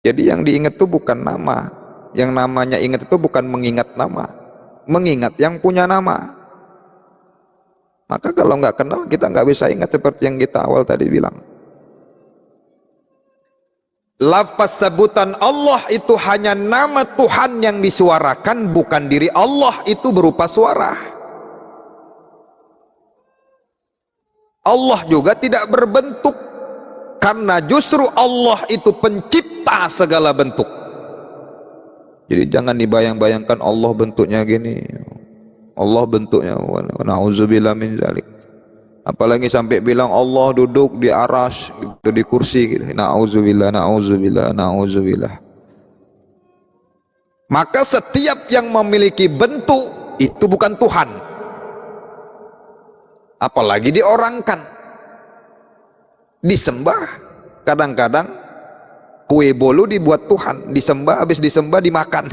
Jadi yang diingat itu bukan nama, yang namanya ingat itu bukan mengingat nama, mengingat yang punya nama. Maka kalau nggak kenal kita nggak bisa ingat seperti yang kita awal tadi bilang. Lafaz sebutan Allah itu hanya nama Tuhan yang disuarakan, bukan diri Allah itu berupa suara. Allah juga tidak berbentuk, karena justru Allah itu pencipta segala bentuk. Jadi jangan dibayang-bayangkan Allah bentuknya gini, Allah bentuknya na'udzubillah min dzalik. Apalagi sampai bilang Allah duduk di aras gitu, di kursi gitu. Na'udzubillah, na'udzubillah, na'udzubillah. Maka setiap yang memiliki bentuk itu bukan Tuhan, apalagi diorangkan, disembah. Kadang-kadang kue bolu dibuat Tuhan, disembah, habis disembah dimakan.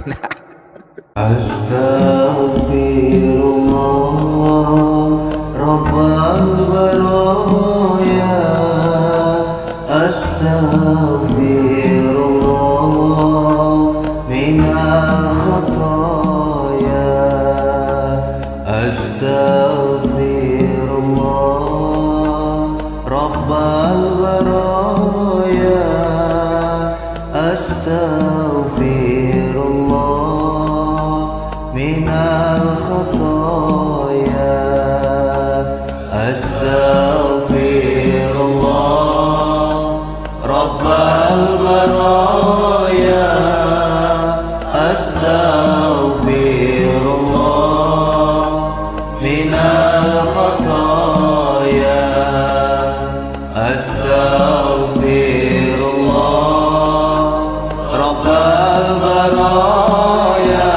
Astaghfirullah Rabbal baraya, astaghfirullah minal khataya, astaghfirullah Rabbal baraya, astaghfirullah minal khataya, astaghfirullah Rabbal baraya, astaghfirullah minal khataya, astaghfirullah Rabbal baraya.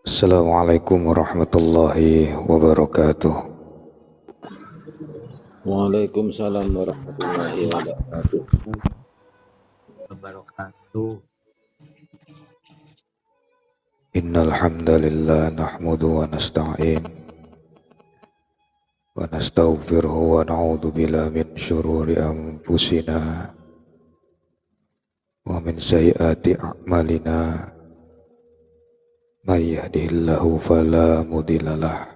Assalamualaikum warahmatullahi wabarakatuh. Waalaikumsalam warahmatullahi wabarakatuh. Innal hamdalillah nahmadu wa nasta'in wa nastaghfiruhu wa na'udzu billahi min syururi anfusina wa min sayyiati a'malina. May yahdihillahu fala mudhillalah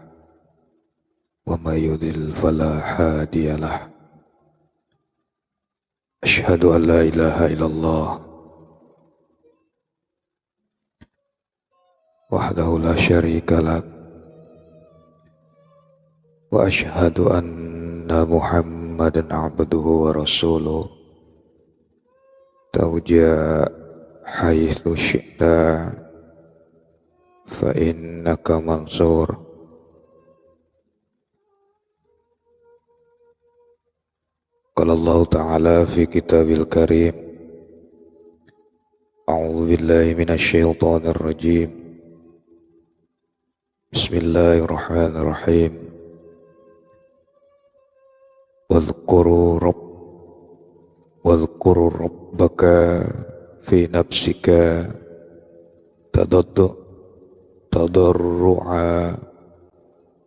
wa may yudlil fala hadiyalah. Asyhadu an la ilaha illallah wahdahu la syarika lah wa asyhadu anna Muhammadan abduhu wa rasuluh. Tauja haitsu syi'ta fa innaka mansur. Qala Allah Ta'ala fi kitabil karim, a'udzu billahi minasy syaithanir rajim. Bismillahirrahmanirrahim. Wadhkuru rabbaka fi nafsika tadarru'a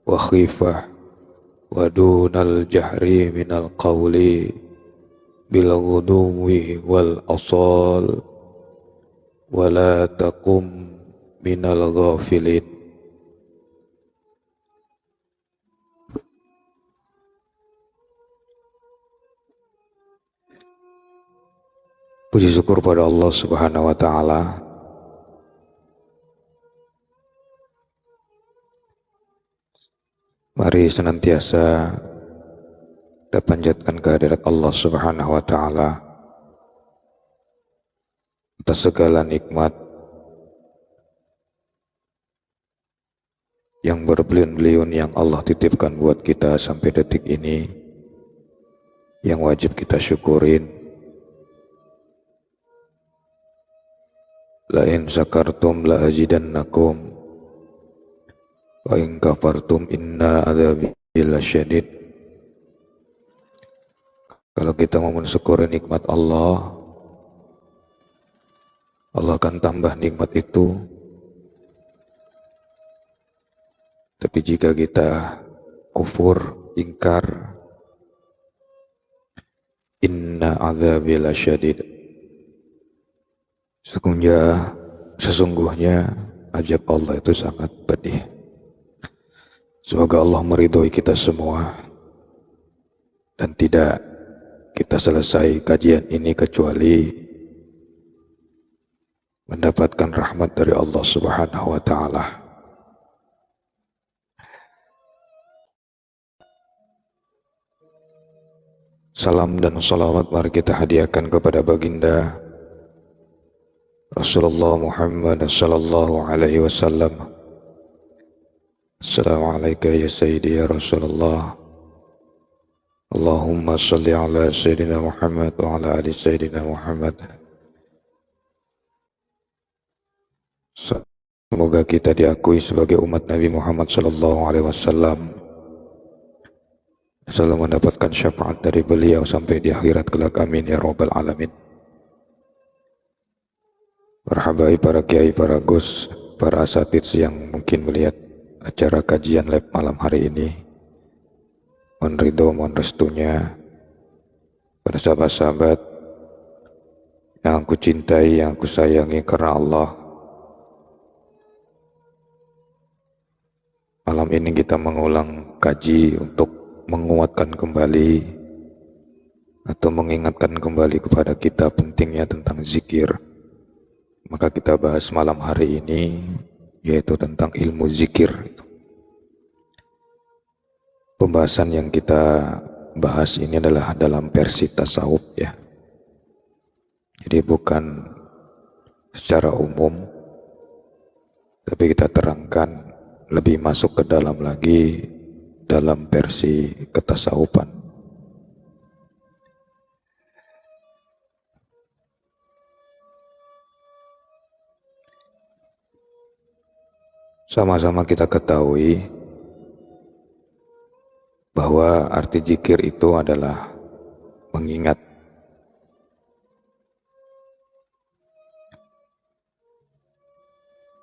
wa khifah wa dunal jahri minal qawli bil ghuduwi wal asal wa la taqum minal ghafilin. Puji syukur pada Allah Subhanahu wa Ta'ala. Mari senantiasa kita panjatkan kehadirat Allah Subhanahu wa Ta'ala atas segala nikmat yang berbeliun-beliun yang Allah titipkan buat kita sampai detik ini, yang wajib kita syukurin. La in syakartum la azidannakum wa in kafartum inna adzabi lasyadid. Kalau kita mau mensyukuri nikmat Allah, Allah akan tambah nikmat itu. Tapi jika kita kufur, ingkar, inna adzabi lasyadid, Sesungguhnya ajab Allah itu sangat pedih. Semoga Allah meridhoi kita semua dan tidak kita selesai kajian ini kecuali mendapatkan rahmat dari Allah Subhanahu wa taala. Salam dan salawat mari kita hadiahkan kepada baginda Rasulullah Muhammad sallallahu alaihi wasallam. Assalamualaikum ya sayyidi ya Rasulullah. Allahumma salli ala sayyidina Muhammad wa ala ali sayyidina Muhammad. Semoga kita diakui sebagai umat Nabi Muhammad sallallahu alaihi wasallam, selalu mendapatkan syafaat dari beliau sampai di akhirat kelak, amin ya rabbal alamin. Para habaib, para kiai, para gus, para asatidz yang mungkin melihat acara kajian live malam hari ini, mohon ridho, mohon restunya. Para sahabat-sahabat yang aku cintai, yang aku sayangi karena Allah, malam ini kita mengulang kaji untuk menguatkan kembali atau mengingatkan kembali kepada kita pentingnya tentang zikir. Maka kita bahas malam hari ini yaitu tentang ilmu zikir. Pembahasan yang kita bahas ini adalah dalam versi tasawuf ya. Jadi bukan secara umum, tapi kita terangkan lebih masuk ke dalam lagi dalam versi ketasawufan. Sama-sama kita ketahui bahwa arti zikir itu adalah mengingat.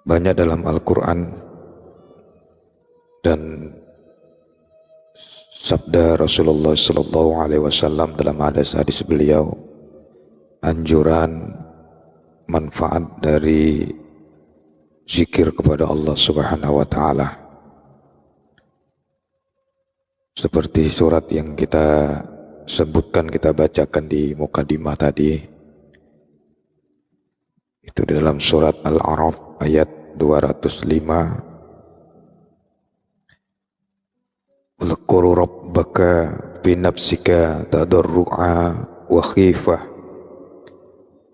Banyak dalam Al-Quran dan sabda Rasulullah SAW dalam hadis-hadis beliau, anjuran manfaat dari zikir kepada Allah Subhanahu wa taala. Seperti surat yang kita sebutkan, kita bacakan di mukadimah tadi. Itu di dalam surat Al-A'raf ayat 205. Dzkur rabbaka bi nafsika tadarru'a wa khifah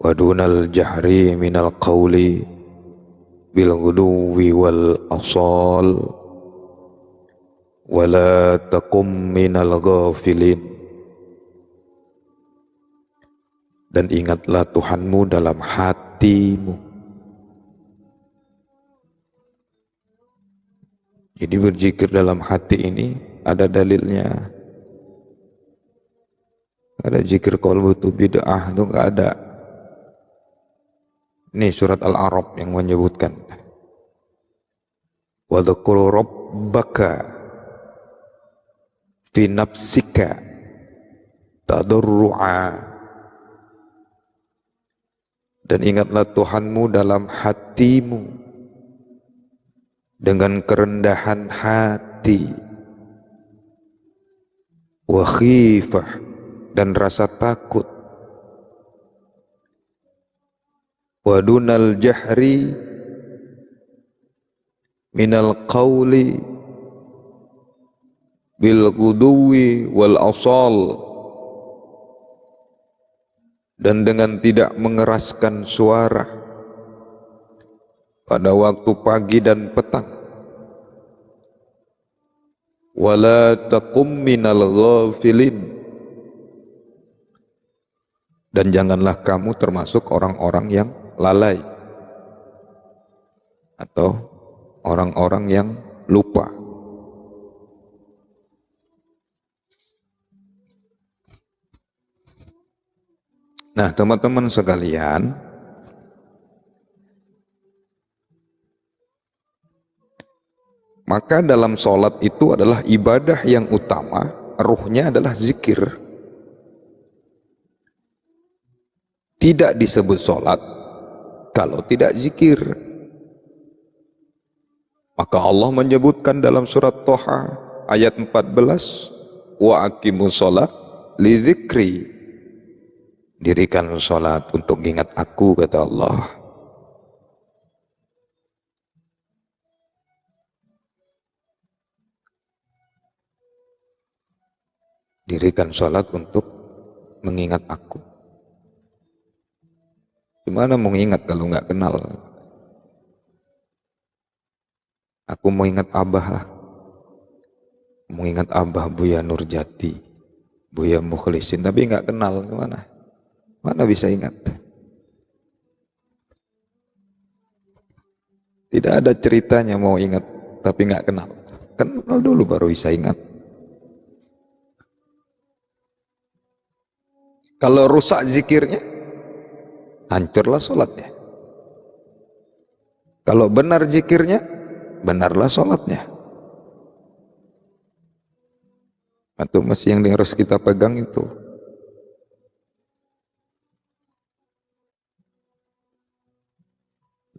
wa dunal jahri minal qawli bil ghuduwi wal asal wa la takum minal ghafilin. Dan ingatlah Tuhanmu dalam hatimu. Jadi berzikir dalam hati ini ada dalilnya. Ada zikir qalbu itu bid'ah, itu enggak ada. Ini surat Al-A'raf yang menyebutkan. Wa dzkur rabbaka fi nafsika tadarru'a. Dan ingatlah Tuhanmu dalam hatimu dengan kerendahan hati, wa khifah, dan rasa takut, wa dunal jahri minal qawli bil ghuduwi wal asal, dan dengan tidak mengeraskan suara pada waktu pagi dan petang. Wala taqum minal ghafilin, dan janganlah kamu termasuk orang-orang yang lalai atau orang-orang yang lupa. Nah, teman-teman sekalian, maka dalam sholat itu adalah ibadah yang utama, ruhnya adalah zikir. Tidak disebut sholat kalau tidak zikir. Maka Allah menyebutkan dalam surat Toha ayat 14, wa aqimus sholat li dzikri. Dirikan sholat untuk ingat aku, kata Allah. Dirikan sholat untuk mengingat aku. Gimana mau ingat kalau nggak kenal? Aku mau ingat Abah, mau ingat Abah Buya Nurjati, Buya Mukhlisin, tapi nggak kenal, gimana? Mana bisa ingat? Tidak ada ceritanya mau ingat, tapi nggak kenal. Kenal dulu baru bisa ingat. Kalau rusak zikirnya, hancurlah sholatnya. Kalau benar zikirnya, benarlah sholatnya. Atau masih yang harus kita pegang itu.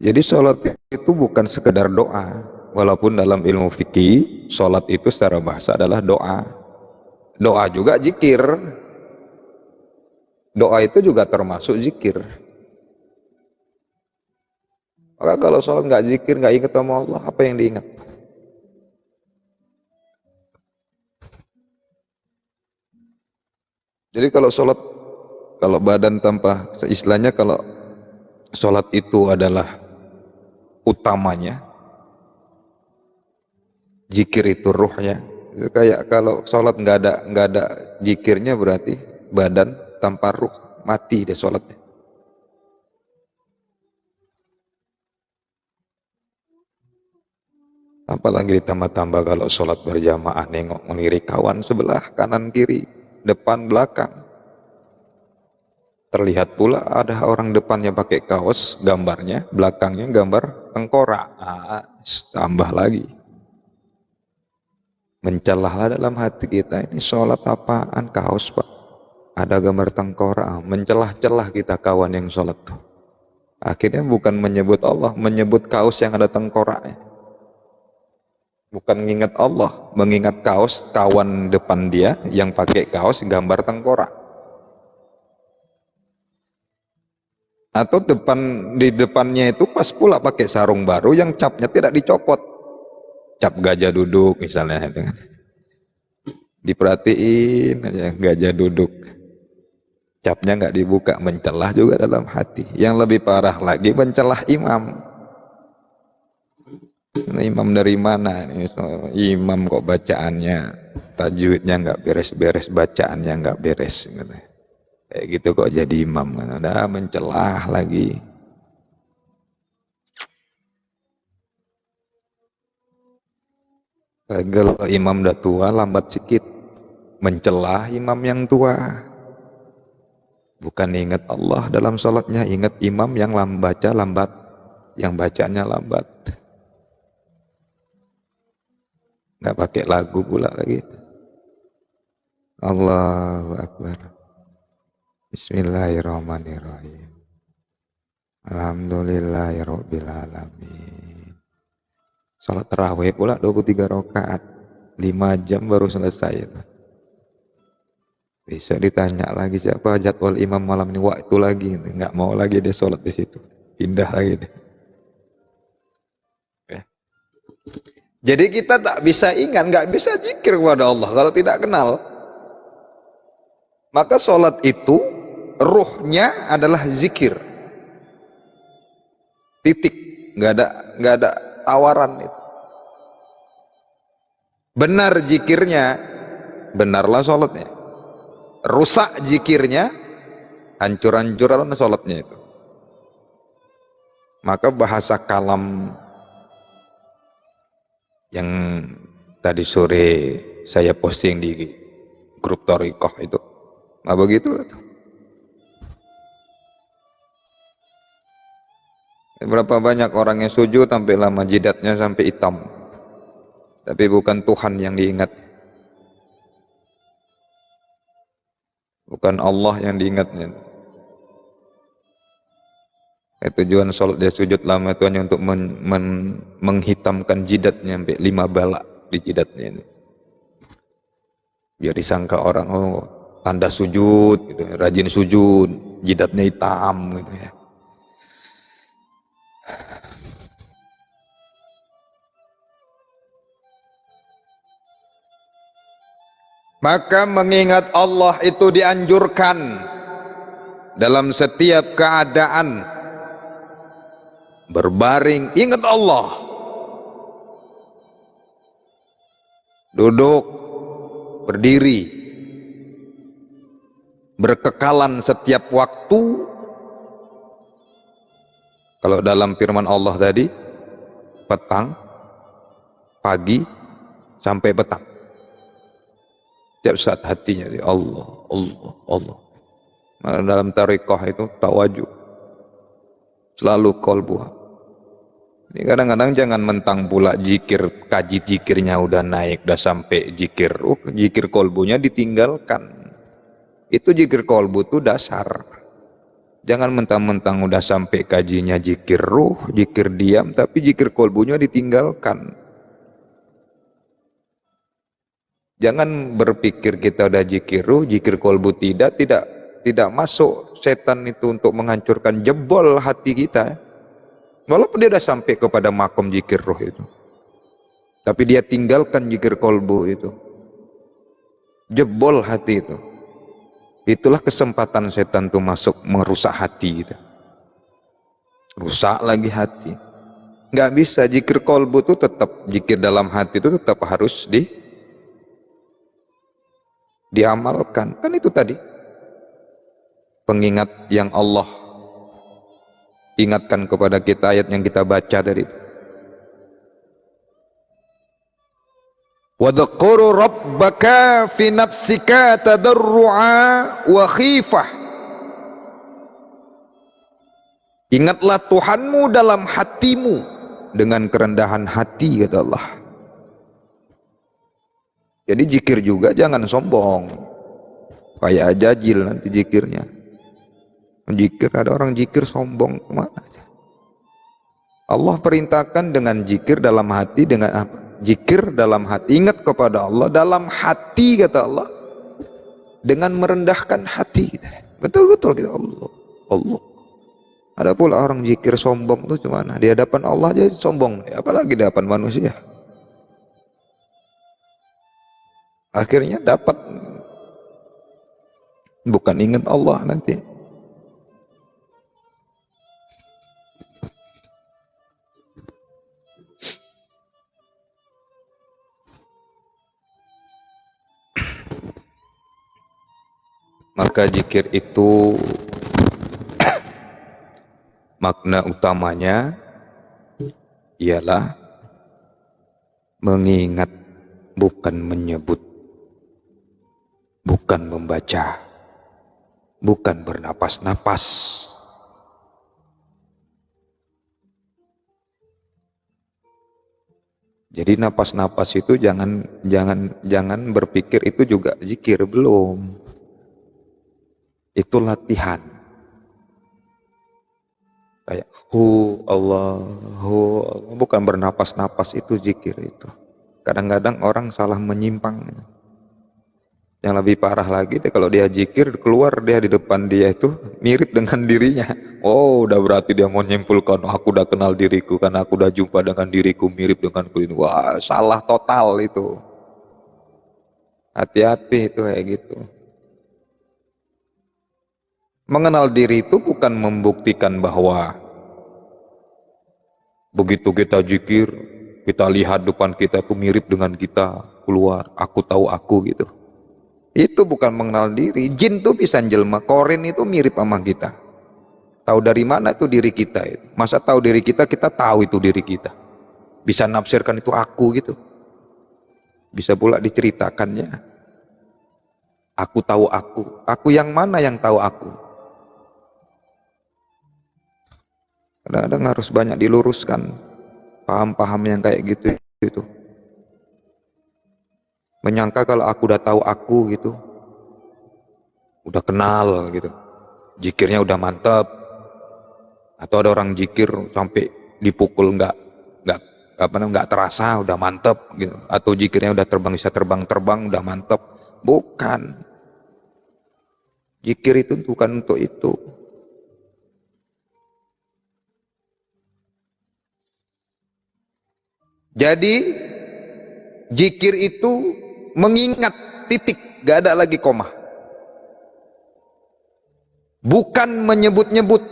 Jadi sholat itu bukan sekedar doa. Walaupun dalam ilmu fikih, sholat itu secara bahasa adalah doa. Doa juga zikir. Doa itu juga termasuk zikir. Maka kalau sholat nggak zikir, nggak ingat sama Allah, apa yang diingat? Jadi kalau sholat, kalau badan tanpa, istilahnya kalau sholat itu adalah utamanya, zikir itu ruhnya. Itu kayak kalau sholat nggak ada zikirnya, berarti badan tanpa ruh, mati deh sholatnya. Apalagi ditambah-tambah kalau sholat berjamaah, nengok melirik kawan sebelah, kanan kiri, depan belakang. Terlihat pula ada orang depannya pakai kaos, gambarnya, belakangnya gambar tengkorak. Tambah lagi. Mencelahlah dalam hati kita, ini sholat apaan, kaos pak? Ada gambar tengkorak, mencelah-celah kita kawan yang sholat tuh. Akhirnya bukan menyebut Allah, menyebut kaos yang ada tengkoraknya. Bukan mengingat Allah, mengingat kaos kawan depan dia yang pakai kaos gambar tengkorak. Atau di depannya itu pas pula pakai sarung baru yang capnya tidak dicopot. Cap gajah duduk misalnya itu kan. Diperhatiin aja gajah duduk. Capnya nggak dibuka, mencelah juga dalam hati. Yang lebih parah lagi mencelah imam. Imam dari mana? Imam kok bacaannya, tajwidnya nggak beres-beres, bacaannya nggak beres. Kayak gitu kok jadi imam. Ada mencelah lagi. Kalau imam udah tua, lambat sedikit. Mencelah imam yang tua. Bukan ingat Allah dalam sholatnya, ingat imam yang baca lambat, yang bacanya lambat. Nggak pakai lagu pula lagi. Allahu Akbar. Bismillahirrahmanirrahim. Alhamdulillahirabbil alamin. Salat tarawih pula 23 rakaat. 5 jam baru selesai. Besok ditanya lagi siapa jadwal imam malam ini, waktu lagi, nggak mau lagi dia sholat di situ, pindah lagi deh. Ya. Jadi kita tak bisa ingat, nggak bisa zikir kepada Allah kalau tidak kenal. Maka sholat itu ruhnya adalah zikir. Titik, nggak ada tawaran itu. Benar zikirnya, benarlah sholatnya. Rusak zikirnya, hancur-hancuran sholatnya itu. Maka bahasa kalam yang tadi sore saya posting di grup Thariqah itu, nah begitu. Berapa banyak orang yang sujud sampai lama, jidatnya sampai hitam, tapi bukan Tuhan yang diingat. Bukan Allah yang diingatnya. Tujuan sholat dia sujud lama itu hanya untuk menghitamkan jidatnya sampai 5 balak di jidatnya ini. Biar disangka orang, oh tanda sujud gitu, rajin sujud, jidatnya hitam gitu ya. Maka mengingat Allah itu dianjurkan dalam setiap keadaan. Berbaring, ingat Allah. Duduk, berdiri, berkekalan setiap waktu. Kalau dalam firman Allah tadi, petang, pagi, sampai petang. Setiap saat hatinya di Allah, Allah, Allah. Malah dalam tariqah itu tawajuh, selalu qalbuha. Ini kadang-kadang jangan mentang pula jikir, kaji jikirnya udah naik, udah sampai jikir, jikir qalbunya ditinggalkan. Itu jikir qalbu itu dasar. Jangan mentang-mentang udah sampai kajinya jikir ruh, jikir diam, tapi jikir qalbunya ditinggalkan. Jangan berpikir kita udah jikir ruh, jikir qalbu tidak masuk. Setan itu untuk menghancurkan, jebol hati kita. Walaupun dia sudah sampai kepada makom jikir roh itu, tapi dia tinggalkan jikir qalbu itu, jebol hati itu. Itulah kesempatan setan itu masuk merusak hati kita. Rusak lagi hati. Nggak bisa, jikir qalbu itu tetap, jikir dalam hati itu tetap harus diamalkan. Kan itu tadi pengingat yang Allah ingatkan kepada kita, ayat yang kita baca tadi. Wadhkuru rabbaka fi nafsika tadarru'a wa khifah. Ingatlah Tuhanmu dalam hatimu dengan kerendahan hati, kata Allah. Jadi jikir juga jangan sombong, kayak ajajil nanti jikirnya. Jikir, ada orang jikir sombong kemana aja. Allah perintahkan dengan jikir dalam hati, dengan apa? Jikir dalam hati, ingat kepada Allah dalam hati, kata Allah, dengan merendahkan hati. Betul-betul kita Allah, Allah. Ada pula orang jikir sombong itu gimana? Di hadapan Allah aja sombong, apalagi di hadapan manusia. Akhirnya dapat, bukan ingat Allah nanti. Maka zikir itu makna utamanya ialah mengingat, bukan menyebut, bukan membaca, bukan bernapas-napas. Jadi napas-napas itu jangan berpikir itu juga zikir, belum. Itu latihan. Kayak Allah, bukan bernapas-napas, itu zikir itu. Kadang-kadang orang salah menyimpang. Yang lebih parah lagi, kalau dia zikir, keluar dia di depan dia itu mirip dengan dirinya. Oh, udah berarti dia mau menyimpulkan, aku udah kenal diriku karena aku udah jumpa dengan diriku mirip denganku ini. Wah, salah total itu. Hati-hati itu kayak gitu. Mengenal diri itu bukan membuktikan bahwa begitu kita zikir, kita lihat depan kita itu mirip dengan kita, keluar, aku tahu aku gitu. Itu bukan mengenal diri. Jin tuh bisa jelma, korin itu mirip sama kita. Tahu dari mana itu diri kita itu? Masa tahu diri kita, kita tahu itu diri kita. Bisa nafsirkan itu aku gitu. Bisa pula diceritakannya. Aku tahu aku. Aku yang mana yang tahu aku? Kadang-kadang harus banyak diluruskan paham-paham yang kayak gitu. Menyangka kalau aku udah tahu aku gitu, udah kenal gitu, zikirnya udah mantap, Atau ada orang zikir sampai dipukul nggak terasa, udah mantep gitu. Atau zikirnya udah bisa terbang udah mantep. Bukan. Zikir itu bukan untuk itu. Jadi zikir itu mengingat, titik, gak ada lagi koma. Bukan menyebut-nyebut,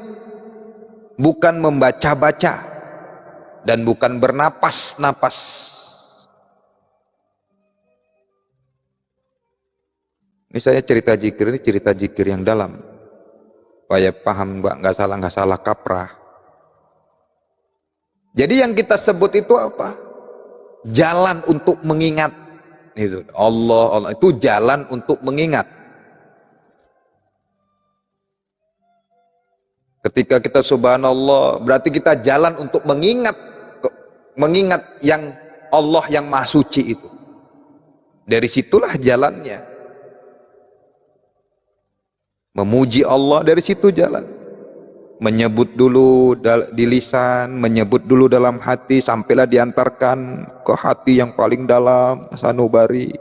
bukan membaca-baca, dan bukan bernapas-napas. Ini saya cerita zikir, ini cerita zikir yang dalam, supaya paham, nggak salah kaprah. Jadi yang kita sebut itu apa? Jalan untuk mengingat. Itu Allah itu jalan untuk mengingat. Ketika kita subhanallah, berarti kita jalan untuk mengingat yang Allah yang maha suci itu. Dari situlah jalannya. Memuji Allah, dari situ jalan. Menyebut dulu di lisan, menyebut dulu dalam hati, sampailah diantarkan ke hati yang paling dalam, sanubari.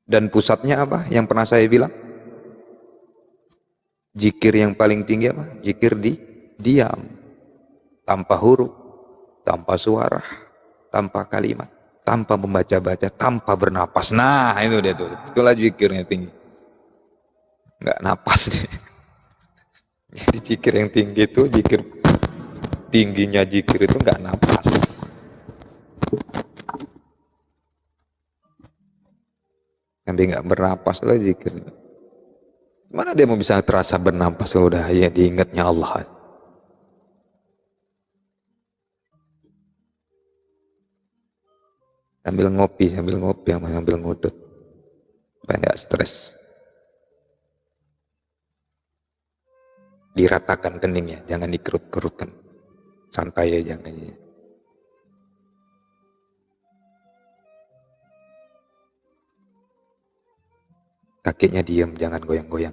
Dan pusatnya apa? Yang pernah saya bilang, zikir yang paling tinggi apa? Zikir diam, tanpa huruf, tanpa suara, tanpa kalimat, tanpa membaca-baca, tanpa bernapas. Nah itu dia tuh, itulah zikirnya tinggi. Nggak napas nih. Jadi zikir yang tinggi itu, zikir tingginya zikir itu nggak napas. Sampai nggak bernapas lah zikir. Mana dia mau bisa terasa bernapas kalau udah ya diingatnya Allah. Sambil ngopi sambil ngudut supaya nggak stres. Diratakan keningnya, jangan dikerut-kerutkan, santai aja jangan. Kakinya diam, jangan goyang-goyang.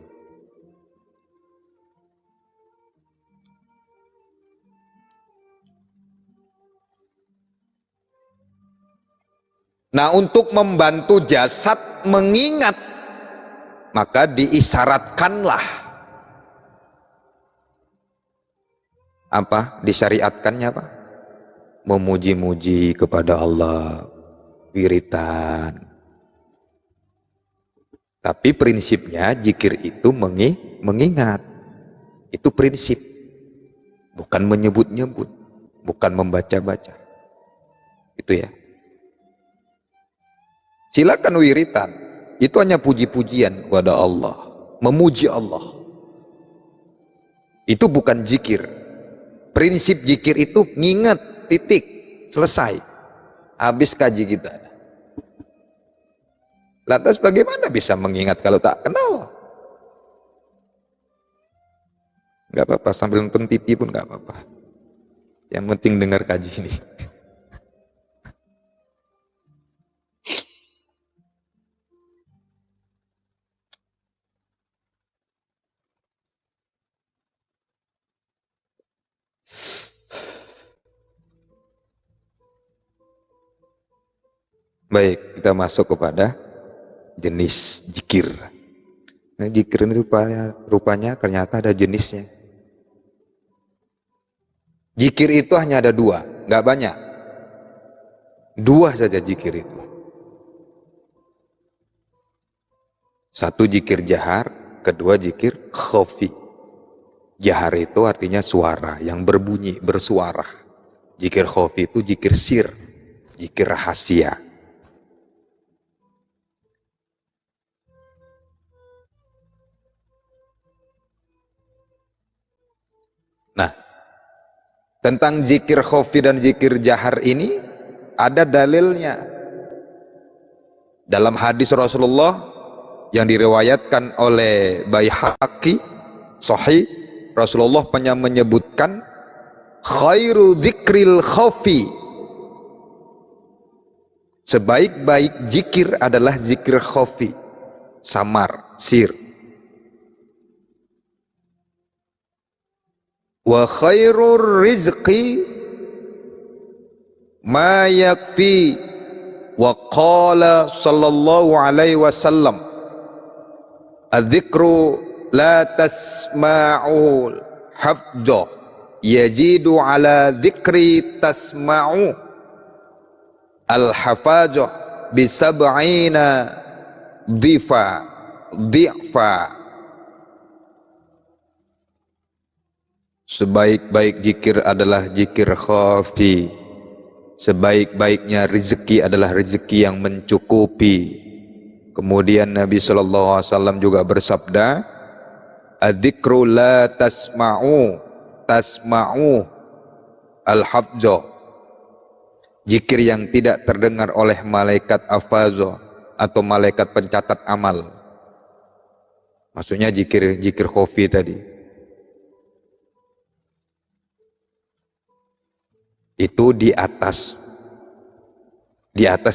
Nah, untuk membantu jasad mengingat, maka diisyaratkanlah apa? Disyariatkannya apa? Memuji-muji kepada Allah, wiritan. Tapi prinsipnya zikir itu mengingat. Itu prinsip. Bukan menyebut-nyebut, bukan membaca-baca. Itu ya. Silakan wiritan. Itu hanya puji-pujian kepada Allah, memuji Allah. Itu bukan zikir. Prinsip zikir itu nginget, titik, selesai. Habis kaji kita. Lantas bagaimana bisa mengingat kalau tak kenal? Gak apa-apa, sambil nonton TV pun gak apa-apa. Yang penting dengar kaji ini. Baik, kita masuk kepada jenis zikir. Nah, zikir itu rupanya ternyata ada jenisnya. Zikir itu hanya ada dua, nggak banyak. Dua saja zikir itu. Satu zikir jahar, kedua zikir khafi. Jahar itu artinya suara yang berbunyi, bersuara. Zikir khafi itu zikir sir, zikir rahasia. Nah, tentang zikir khafi dan zikir jahar ini ada dalilnya. Dalam hadis Rasulullah yang diriwayatkan oleh Baihaqi sahih, Rasulullah pernah menyebutkan khairu dzikril khafi. Sebaik-baik zikir adalah zikir khafi, samar, sir. Wa khairur rizqi ma yakfi. Wa qala sallallahu alaihi wasallam, adzikru la tasma'ul hafza yazidu ala dzikri tasma'u al-hafazah bi sab'ina dhifa. Sebaik-baik zikir adalah zikir khafi. Sebaik-baiknya rezeki adalah rezeki yang mencukupi. Kemudian Nabi SAW juga bersabda, adzikru la tasma'u al-hafza. Zikir yang tidak terdengar oleh malaikat hafaza atau malaikat pencatat amal. Maksudnya zikir khafi tadi. Itu di atas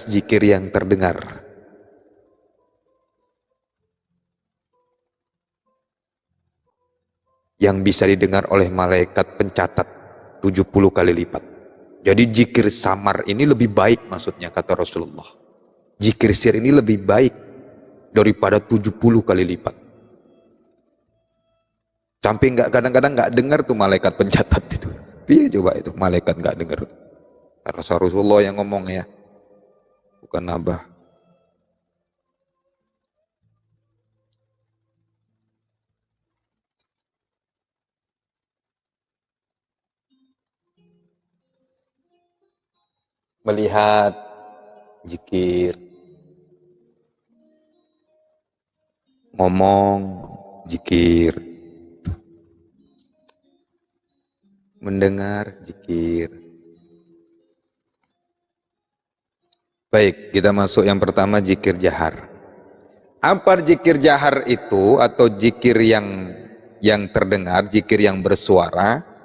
zikir yang terdengar. Yang bisa didengar oleh malaikat pencatat 70 kali lipat. Jadi zikir samar ini lebih baik, maksudnya kata Rasulullah. Zikir sir ini lebih baik daripada 70 kali lipat. Sampai kadang-kadang nggak dengar tuh malaikat pencatat itu. Iya coba itu malaikat nggak dengar. Karena Rasulullah yang ngomong ya, bukan Abah. Melihat zikir, ngomong zikir, mendengar zikir. Baik, kita masuk yang pertama, zikir jahar. Apa zikir jahar itu, atau zikir yang terdengar, zikir yang bersuara?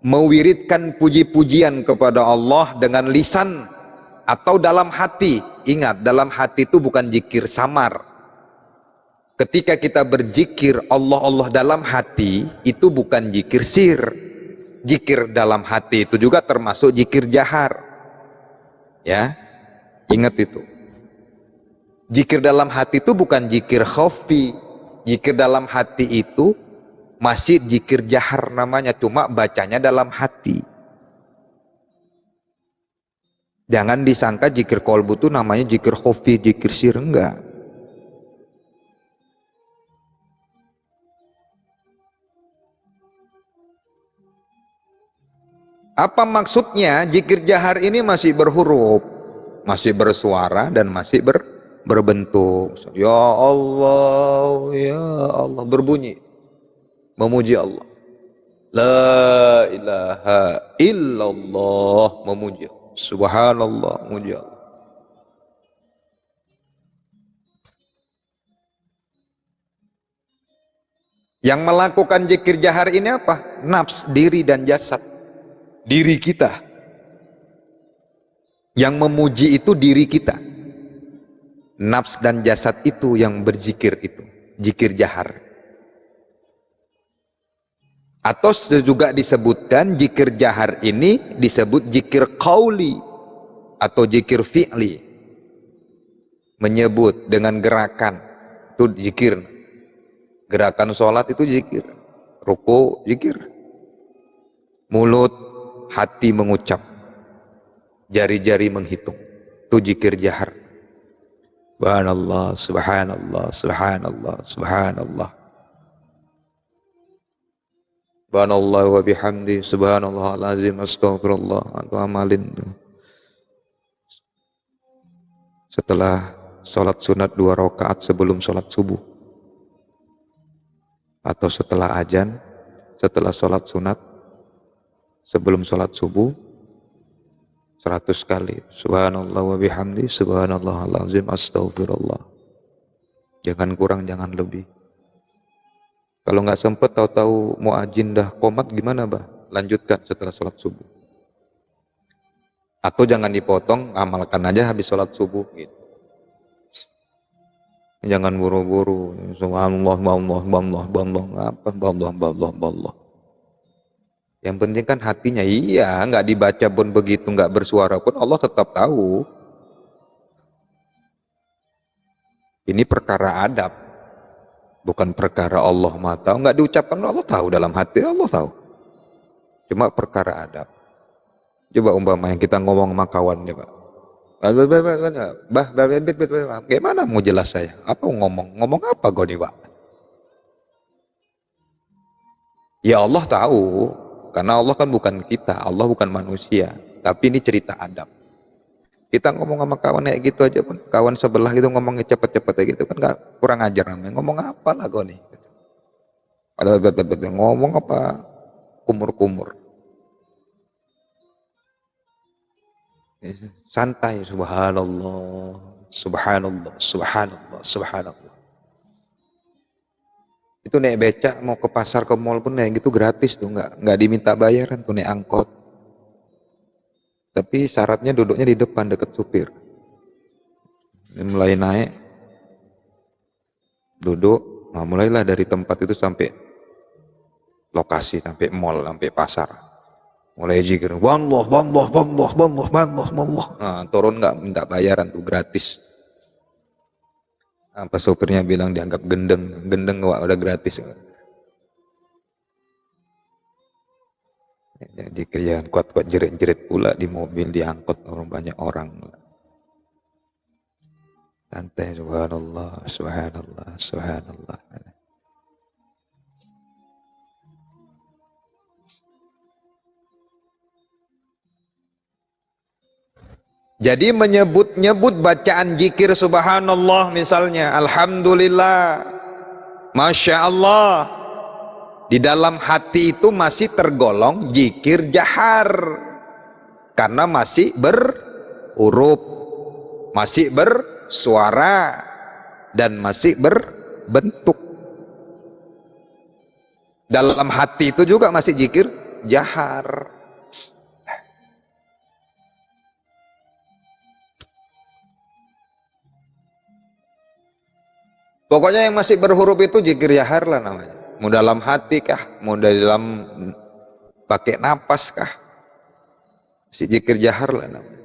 Mewiridkan puji-pujian kepada Allah dengan lisan atau dalam hati. Ingat, dalam hati itu bukan zikir samar. Ketika kita berzikir Allah dalam hati, itu bukan zikir sir. Zikir dalam hati itu juga termasuk zikir jahar. Ya, ingat itu. Zikir dalam hati itu bukan zikir khafi. Zikir dalam hati itu masih zikir jahar namanya, cuma bacanya dalam hati. Jangan disangka zikir qalbu itu namanya zikir khafi, zikir sir, enggak. Apa maksudnya? Zikir jahar ini masih berhuruf, masih bersuara, dan masih berbentuk. Ya Allah, ya Allah, berbunyi, memuji Allah. La ilaha illallah, memuji Allah. Subhanallah, memuji Allah. Yang melakukan zikir jahar ini apa? Nafs, diri dan jasad. Diri kita. Yang memuji itu diri kita. Nafs dan jasad itu yang berzikir itu. Zikir jahar. Atau juga disebutkan zikir jahar ini disebut zikir qauli atau zikir fi'li. Menyebut dengan gerakan. Itu zikir. Gerakan sholat itu zikir. Ruku zikir. Mulut, hati mengucap, jari-jari menghitung, itu zikir jahar. Subhanallah, subhanallah, subhanallah, subhanallah. Subhanallah wa bihamdi, subhanallah al-azim, astaghfirullah. Itu amalin. Setelah sholat sunat 2 rakaat sebelum sholat subuh, atau setelah azan, setelah sholat sunat sebelum sholat subuh 100 kali. Subhanallah wa bihamdi, subhanallah al-azim, astaghfirullah. Jangan kurang, jangan lebih. Kalau nggak sempet tahu-tahu mau ajin dah qomat gimana bah? Lanjutkan setelah sholat subuh. Atau jangan dipotong, amalkan aja habis sholat subuh gitu. Jangan buru-buru. Subhanallah, Allah, Allah, Allah, Allah, apa? Allah, Allah, Allah. Yang penting kan hatinya. Iya, nggak dibaca pun begitu, nggak bersuara pun Allah tetap tahu. Ini perkara adab, bukan perkara Allah Maha tahu. Nggak diucapkan Allah tahu, dalam hati Allah tahu. Cuma perkara adab. Coba umpama yang kita ngomong sama kawan, coba. Gimana mau jelas saya? Apa ngomong apa gue nih, Pak? Ya Allah tahu, karena Allah kan bukan kita, Allah bukan manusia. Tapi ini cerita adab. Kita ngomong sama kawan kayak gitu aja pun, kawan sebelah itu ngomongnya cepet-cepet kayak gitu kan nggak, kurang ajar namanya. Ngomong apa lah gue nih? Ngomong apa? Kumur-kumur. Santai, subhanallah, subhanallah, subhanallah, subhanallah. Itu naik becak mau ke pasar ke mall pun naik gitu gratis tuh, nggak diminta bayaran tuh naik angkot. Tapi syaratnya duduknya di depan deket supir. Mulai naik, duduk, nah mulailah dari tempat itu sampai lokasi, sampai mall, sampai pasar. Mulai zikir, wallah, wallah, wallah, wallah, wallah, wallah. Nah, turun nggak minta bayaran tuh, gratis. Apa sopirnya bilang dianggap gendeng wah, udah gratis. Jadi kerjaan kuat-kuat jerit-jerit pula di mobil, diangkut orang banyak orang. Santai, subhanallah, subhanallah, subhanallah. Jadi menyebut-nyebut bacaan zikir subhanallah misalnya, alhamdulillah, masya Allah, di dalam hati itu masih tergolong zikir jahar karena masih berhuruf, masih bersuara, dan masih berbentuk. Dalam hati itu juga masih zikir jahar. Pokoknya yang masih berhuruf itu zikir jahar lah namanya. Mau dalam hati kah, mau dalam pakai napas kah, si zikir jahar lah namanya.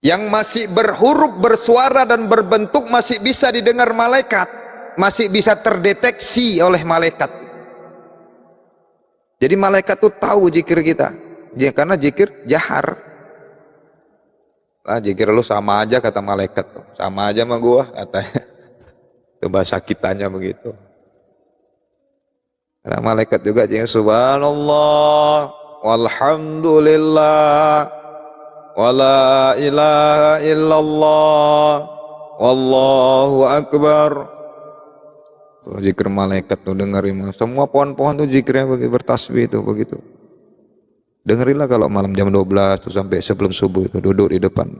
Yang masih berhuruf, bersuara dan berbentuk masih bisa didengar malaikat, masih bisa terdeteksi oleh malaikat. Jadi malaikat tuh tahu zikir kita, karena zikir jahar. Zikir lu sama aja kata malaikat tuh, sama aja sama gua katanya. Itu bahasa kitanya begitu. Karena malaikat juga zikir subhanallah, walhamdulillah, wala ilaha illallah, wallahu akbar. Tuh, zikir malaikat tuh dengerin. Semua pohon-pohon tuh zikirnya begitu, bertasbih tuh begitu. Dengerilah kalau malam jam 12 tuh sampai sebelum subuh itu duduk di depan.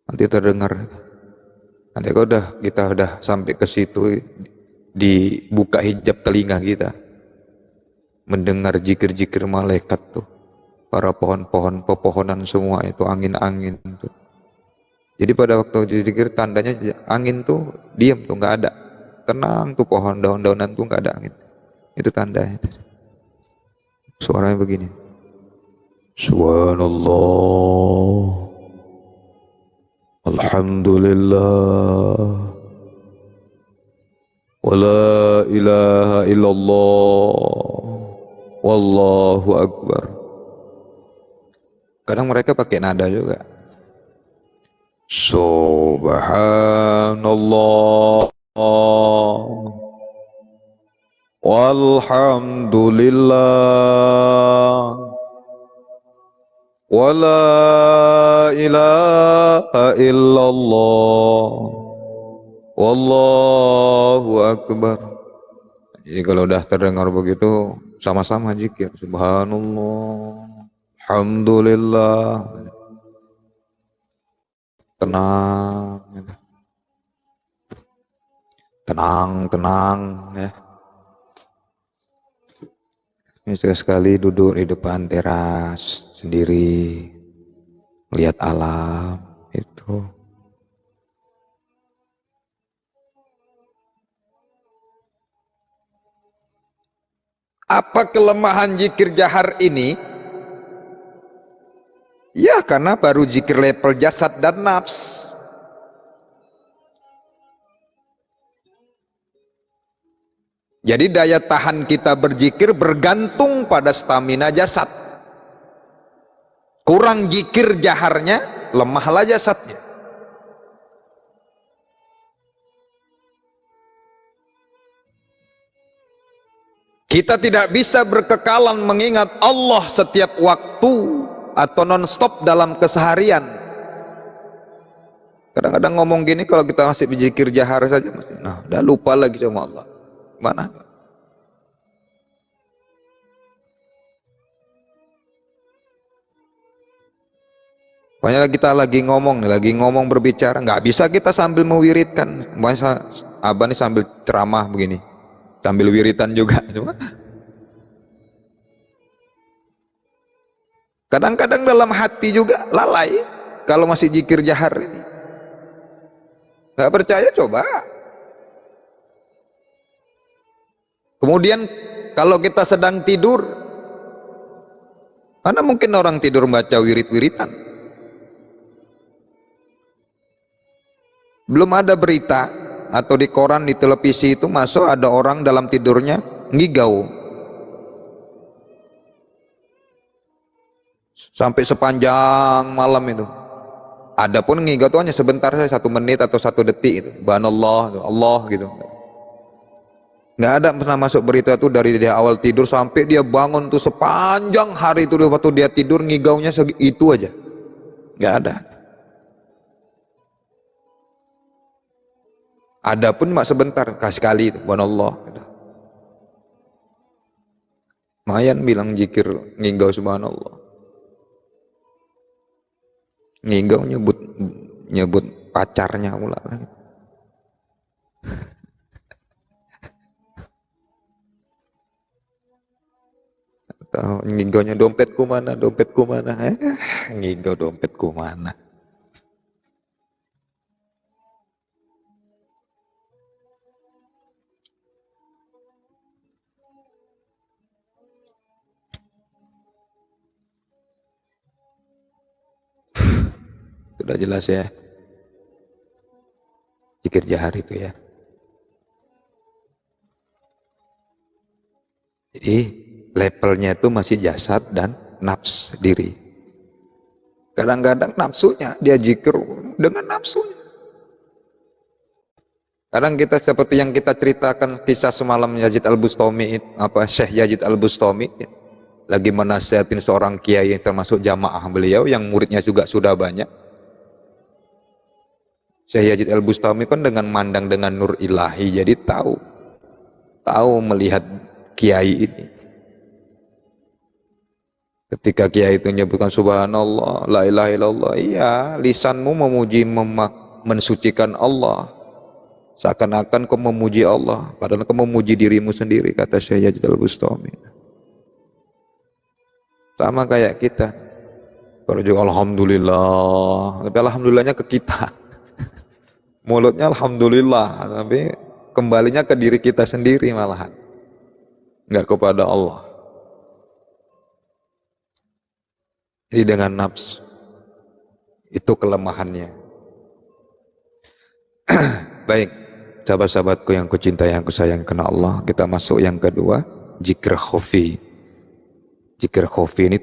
Nanti terdengar. Nanti kalau kita udah sampai ke situ, dibuka hijab telinga kita, mendengar zikir-zikir malaikat tuh, para pohon-pohon, pepohonan semua itu, angin-angin tuh. Jadi pada waktu zikir tandanya angin tuh diam tuh, nggak ada, tenang tuh pohon, daun-daunan tuh nggak ada angin. Itu tandanya. Suaranya begini. Subhanallah, alhamdulillah, wala ilaha illallah, wallahu akbar. Kadang mereka pakai nada juga. Subhanallah, walhamdulillah, wala ilaha illallah, wallahu akbar. Jadi kalau udah terdengar begitu, sama-sama zikir subhanallah, alhamdulillah. Tenang, tenang ya. Ini sekali duduk di depan teras sendiri, melihat alam itu. Apa kelemahan zikir jahar ini? Ya karena baru zikir level jasad dan nafs. Jadi daya tahan kita berzikir bergantung pada stamina jasad. Kurang zikir jaharnya, lemahlah jasadnya. Kita tidak bisa berkekalan mengingat Allah setiap waktu atau non-stop dalam keseharian. Kadang-kadang ngomong gini, kalau kita masih berzikir jahar saja, nah udah lupa lagi sama Allah. Mana? Pokoknya kita lagi ngomong berbicara, nggak bisa kita sambil mewiridkan. Masa abah nih sambil ceramah begini, sambil wiritan juga. Kadang-kadang dalam hati juga lalai kalau masih zikir jahar ini. Nggak percaya coba. Kemudian kalau kita sedang tidur, mana mungkin orang tidur baca wirid-wiritan? Belum ada berita atau di koran, di televisi itu masuk ada orang dalam tidurnya ngigau sampai sepanjang malam itu. Adapun ngigau itu hanya sebentar saja, 1 menit atau 1 detik itu. Subhanallah, Allah gitu. Nggak ada pernah masuk berita itu dari dia awal tidur sampai dia bangun tuh sepanjang hari itu waktu dia tidur ngigaunya itu aja. Nggak ada. Adapun mak sebentar, sekali itu, subhanallah. Gitu. Mayan bilang zikir ngigau subhanallah. Ngigau nyebut pacarnya pula lagi. Ngigaunya dompetku mana, dompetku mana, ngigau dompetku mana. Sudah jelas ya, zikir jahar itu ya. Jadi levelnya itu masih jasad dan nafs diri. Kadang-kadang nafsunya dia zikir dengan nafsunya. Kadang kita seperti yang kita ceritakan kisah semalam Yazid Al-Bustami, Syekh Yazid Al-Bustami lagi menasihatin seorang kiai termasuk jamaah beliau yang muridnya juga sudah banyak. Syekh Yazid Al-Bustami kan dengan mandang dengan nur ilahi, jadi tahu melihat kiai ini. Ketika kiai itu menyebutkan subhanallah, la ilaha illallah, iya lisanmu memuji, mensucikan Allah, seakan-akan kau memuji Allah, padahal kau memuji dirimu sendiri, kata Syekh Yazid Al-Bustami. Sama kayak kita, kalau juga alhamdulillah, tapi alhamdulillahnya ke kita. Mulutnya alhamdulillah, tapi kembalinya ke diri kita sendiri malahan, nggak kepada Allah. Jadi dengan nafs itu kelemahannya. Baik, sahabat-sahabatku yang kucintai, yang kusayang karena Allah, kita masuk yang kedua, zikir khafi. Zikir khafi ini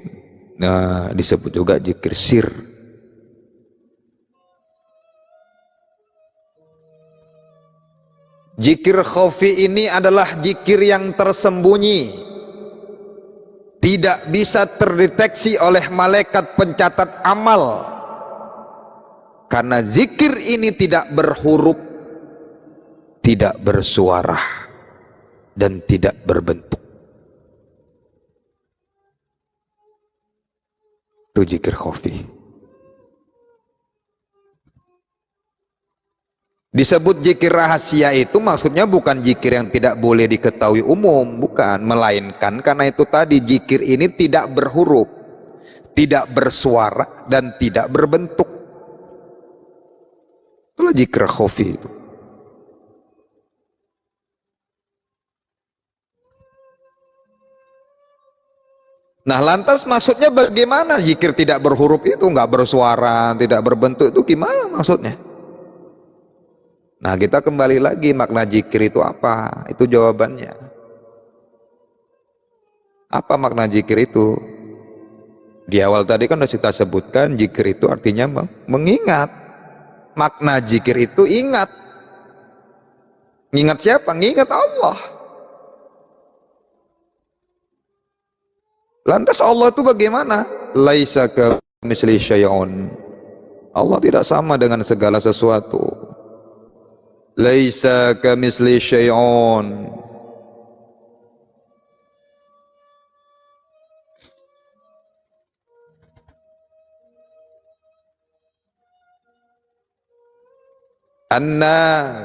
disebut juga zikir sir. Zikir khafi ini adalah zikir yang tersembunyi, tidak bisa terdeteksi oleh malaikat pencatat amal, karena zikir ini tidak berhuruf, tidak bersuara, dan tidak berbentuk. Itu zikir khafi. Disebut zikir rahasia itu maksudnya bukan zikir yang tidak boleh diketahui umum, bukan, melainkan karena itu tadi zikir ini tidak berhuruf, tidak bersuara, dan tidak berbentuk. Itulah zikir khafi itu. Nah, lantas maksudnya bagaimana zikir tidak berhuruf itu, nggak bersuara, tidak berbentuk itu gimana maksudnya? Nah, kita kembali lagi, makna zikir itu apa? Itu jawabannya. Apa makna zikir itu? Di awal tadi kan sudah kita sebutkan, zikir itu artinya mengingat. Makna zikir itu ingat. Ingat siapa? Ingat Allah. Lantas Allah itu bagaimana? Laisa kamitslihi syai'un. Allah tidak sama dengan segala sesuatu. Laisa kamitslihi syai'un.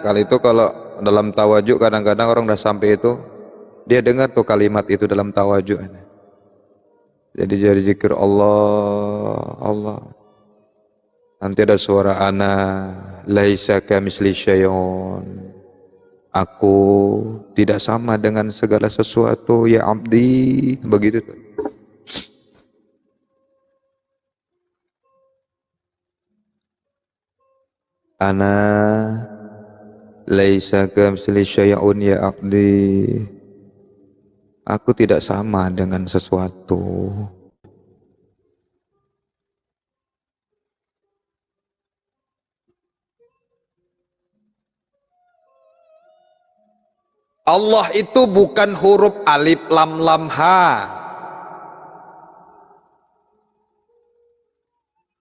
Kali itu kalau dalam tawajuk kadang-kadang orang udah sampai itu, dia dengar tuh kalimat itu dalam tawajuk. Jadi zikir Allah, Allah. Nanti ada suara ana, laisa kamitslihi syai'un. Aku tidak sama dengan segala sesuatu ya abdi, begitu tuh. Ana laisa kamitslihi syai'un ya abdi. Aku tidak sama dengan sesuatu. Allah itu bukan huruf alif lam lam ha.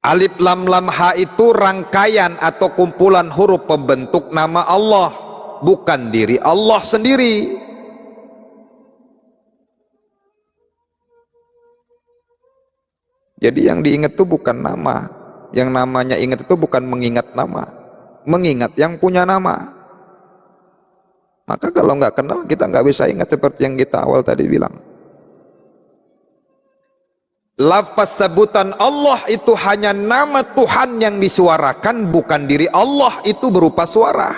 Alif lam lam ha itu rangkaian atau kumpulan huruf pembentuk nama Allah, bukan diri Allah sendiri. Jadi yang diingat itu bukan nama. Yang namanya ingat itu bukan mengingat nama, mengingat yang punya nama. Maka kalau nggak kenal, kita nggak bisa ingat seperti yang kita awal tadi bilang. Lafaz sebutan Allah itu hanya nama Tuhan yang disuarakan, bukan diri Allah itu berupa suara.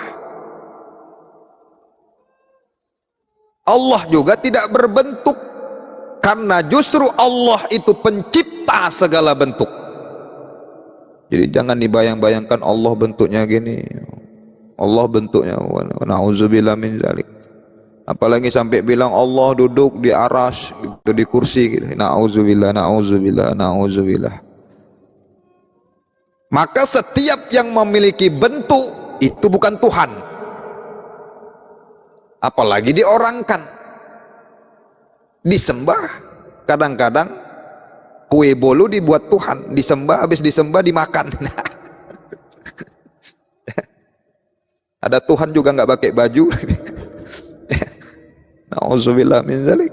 Allah juga tidak berbentuk, karena justru Allah itu pencipta segala bentuk. Jadi jangan dibayang-bayangkan Allah bentuknya gini, Allah bentuknya, na'udzubillah min dzalik. Apalagi sampai bilang Allah duduk di aras gitu, di kursi gitu. Na'udzubillah, na'udzubillah, na'udzubillah. Maka setiap yang memiliki bentuk itu bukan Tuhan, apalagi diorangkan, disembah. Kadang-kadang kue bolu dibuat Tuhan, disembah, habis disembah dimakan. Ada Tuhan juga nggak pakai baju. Na'udzubillah min dzalik.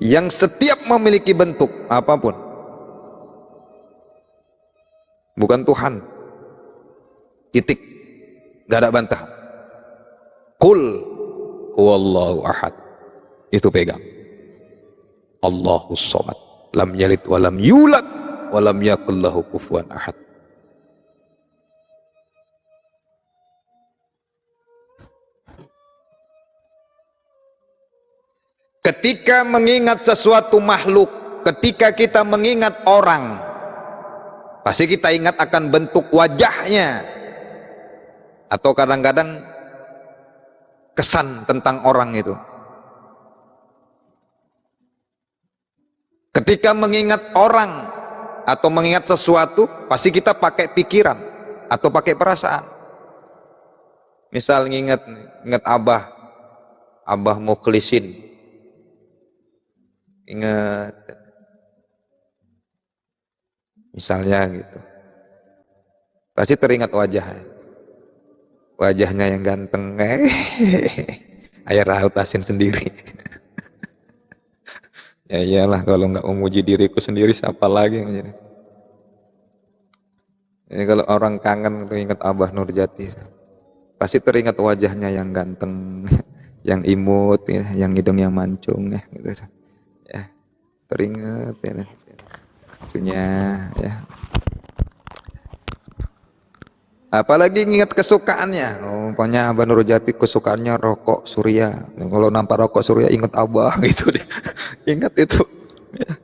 Yang setiap memiliki bentuk apapun bukan Tuhan. Titik, nggak ada bantah. Qul huwallahu ahad. Itu pegang. Allahus samad. Lam yalid wa lam yulad wa lam yakul lahu kufuwan ahad. Ketika mengingat sesuatu makhluk, ketika kita mengingat orang, pasti kita ingat akan bentuk wajahnya, atau kadang-kadang kesan tentang orang itu. Ketika mengingat orang atau mengingat sesuatu, pasti kita pakai pikiran atau pakai perasaan. Misal ingat Abah Mukhlisin, ingat misalnya gitu, pasti teringat wajahnya yang ganteng. Ayah rautasin sendiri. Ya iyalah, kalau nggak memuji diriku sendiri siapa lagi yang jadi. Ini kalau orang kangen teringat Abah Nurjati, pasti teringat wajahnya yang ganteng, yang imut, ya, yang hidungnya mancung, ya, gitu. Ya, teringat ya, punya ya. Apalagi ingat kesukaannya. Oh, pokoknya Abah Nurjati kesukaannya rokok Surya. Kalau nampak rokok Surya ingat Abah gitu deh. Ingat itu. Ya.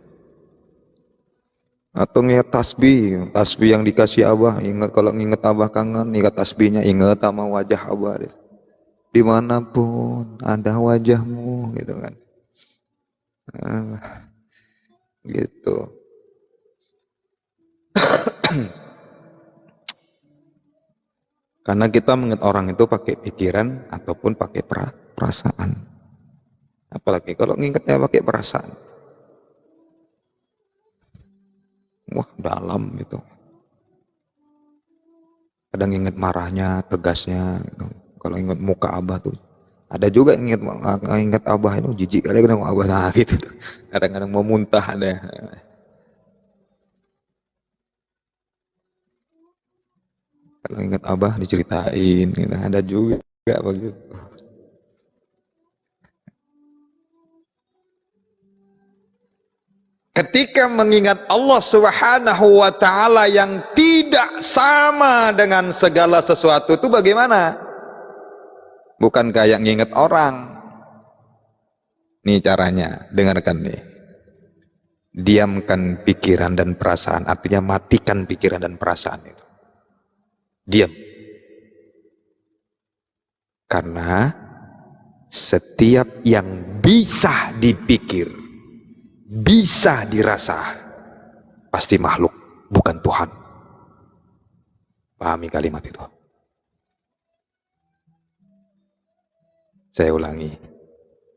Atau ingat tasbih, tasbih yang dikasih Abah. Ingat kalau ingat Abah kangen, ingat tasbihnya, ingat sama wajah Abah deh. Dimanapun ada wajahmu gitu kan. Ah, gitu. Karena kita mengingat orang itu pakai pikiran ataupun pakai perasaan. Apalagi kalau ngingetnya pakai perasaan. Wah, dalam itu. Kadang ingat marahnya, tegasnya gitu. Kalau ingat muka Abah tuh. Ada juga yang ingat Abah itu jijik kali kadang Abah nah gitu. Kadang-kadang mau muntah ada. Kalau ingat Abah diceritain gitu. Ada juga begitu. Ketika mengingat Allah Subhanahu wa taala yang tidak sama dengan segala sesuatu itu bagaimana? Bukan kayak nginget orang. Nih caranya, dengarkan nih. Diamkan pikiran dan perasaan, artinya matikan pikiran dan perasaan itu. Diam. Karena setiap yang bisa dipikir, bisa dirasa, pasti makhluk, bukan Tuhan. Pahami kalimat itu. Saya ulangi.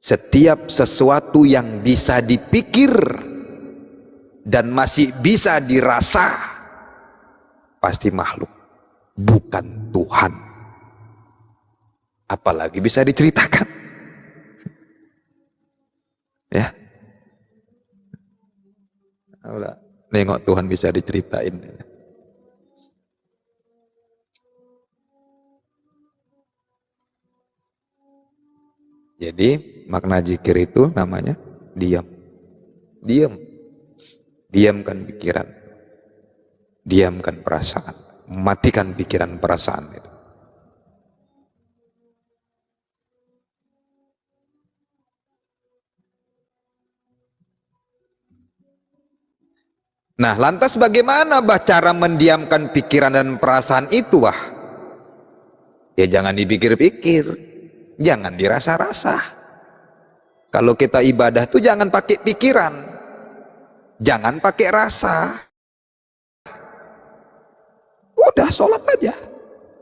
Setiap sesuatu yang bisa dipikir dan masih bisa dirasa, pasti makhluk, bukan Tuhan. Apalagi bisa diceritakan. Ya. Nengok Tuhan bisa diceritain. Jadi makna zikir itu namanya diam. Diam. Diamkan pikiran. Diamkan perasaan. Matikan pikiran perasaan itu. Nah, lantas bagaimana cara mendiamkan pikiran dan perasaan itu, Wah? Ya jangan dipikir-pikir, jangan dirasa-rasa. Kalau kita ibadah tuh jangan pakai pikiran, jangan pakai rasa. Udah sholat aja,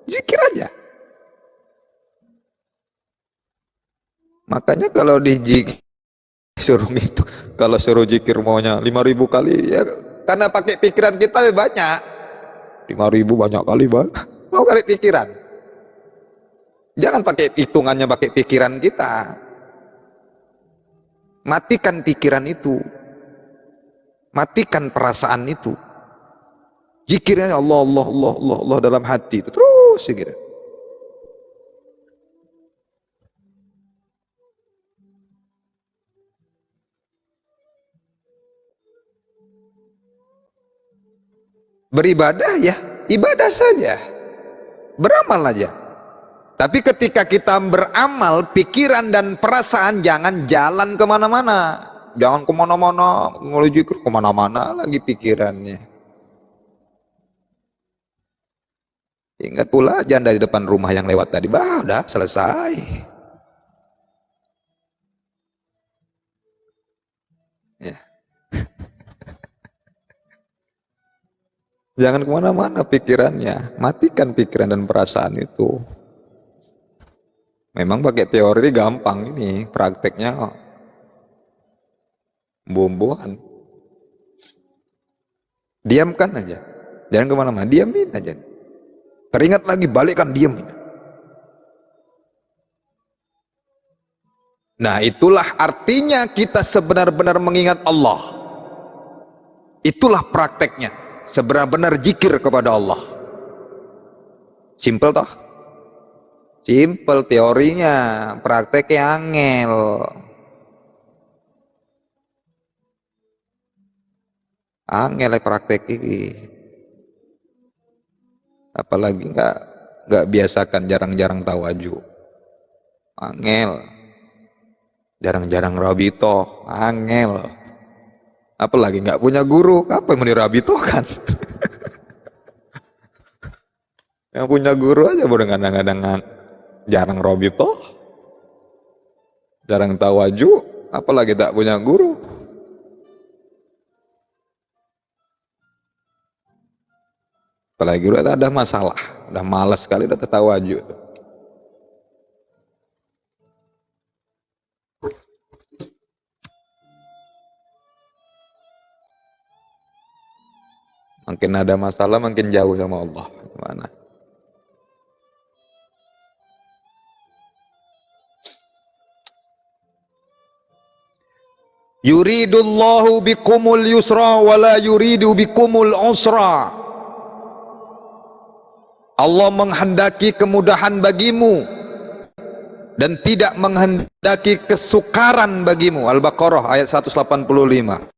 zikir aja. Makanya kalau suruh gitu, kalau suruh zikir maunya 5.000 kali, ya karena pakai pikiran kita banyak. 5.000 banyak kali bang, mau kali pikiran. Jangan pakai hitungannya, pakai pikiran kita. Matikan pikiran itu, matikan perasaan itu. Zikirnya Allah, Allah, Allah, Allah, Allah dalam hati itu terus zikir. Beribadah ya, ibadah saja, beramal aja. Tapi ketika kita beramal, pikiran dan perasaan jangan jalan kemana-mana. Jangan kemana-mana, mulai zikir kemana-mana lagi pikirannya. Ingat pula jangan dari depan rumah yang lewat tadi, bah udah selesai. Ya. Jangan kemana-mana pikirannya, matikan pikiran dan perasaan itu. Memang pakai teori gampang, ini prakteknya bomboan. Diamkan aja, jangan kemana-mana, diamin aja. Teringat lagi, balikkan, diam. Nah, itulah artinya kita sebenar-benar mengingat Allah. Itulah prakteknya, sebenar-benar zikir kepada Allah. Simple toh? Simple teorinya, prakteknya angel. Angel praktek ini. Apalagi nggak biasakan, jarang-jarang tawajuh, angel. Jarang-jarang rabitoh, angel. Apalagi nggak punya guru, apa yang mau dirabitohkan? Yang punya guru aja baru kadang-kadang jarang rabitoh, jarang tawajuh, apalagi tak punya guru. Apalagi udah ada masalah, udah malas sekali udah tawajuh. Makin ada masalah makin jauh sama Allah. Mana? Yuridullahu bikumul yusra wa la yuridu bikumul usra. Allah menghendaki kemudahan bagimu dan tidak menghendaki kesukaran bagimu. Al-Baqarah ayat 185.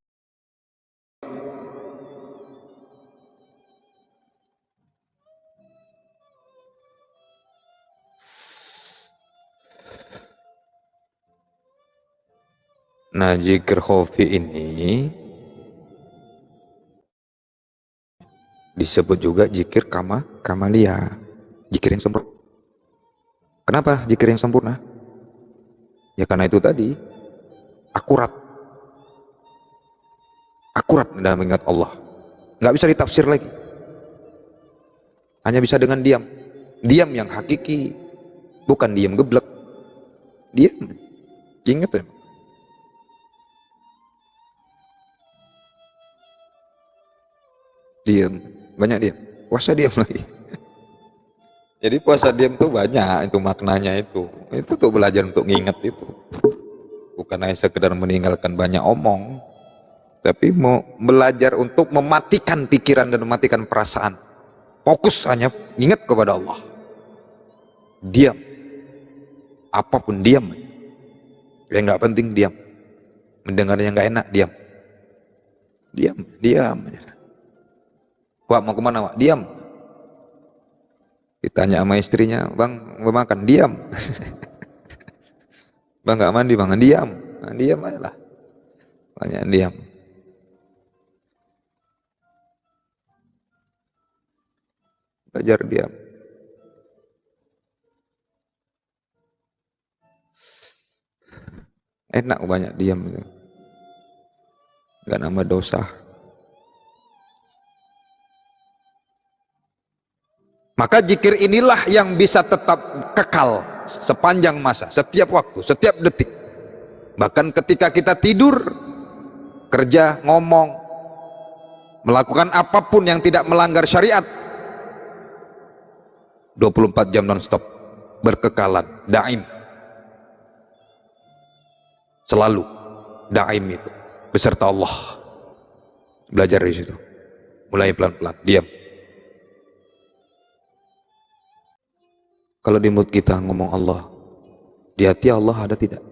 Nah, zikir khafi ini disebut juga zikir kamalia, zikir yang sempurna. Kenapa zikir yang sempurna? Ya karena itu tadi, akurat dalam mengingat Allah, nggak bisa ditafsir lagi, hanya bisa dengan diam yang hakiki, bukan diam geblek, diam. Ingat ya, diam, banyak diam, puasa diam lagi. Jadi puasa diam tuh banyak itu maknanya, itu tuh belajar untuk nginget itu, bukan hanya sekedar meninggalkan banyak omong, tapi mau belajar untuk mematikan pikiran dan mematikan perasaan, fokus hanya ingat kepada Allah, diam, apapun diam, yang nggak penting diam, mendengar yang nggak enak diam. Wah, mau kemana Wak? Diam. Ditanya sama istrinya, bang mau makan? Diam. Bang nggak mandi? Bang diam. Nah, diam aja lah, banyak diam. Belajar diam. Enak banyak diam itu, nggak nambah dosa. Maka zikir inilah yang bisa tetap kekal sepanjang masa, setiap waktu, setiap detik. Bahkan ketika kita tidur, kerja, ngomong, melakukan apapun yang tidak melanggar syariat, 24 jam non-stop, berkekalan, daim. Selalu daim itu, beserta Allah. Belajar di situ. Mulai pelan-pelan, diam. Kalau di mulut kita ngomong Allah, di hati Allah ada tidak?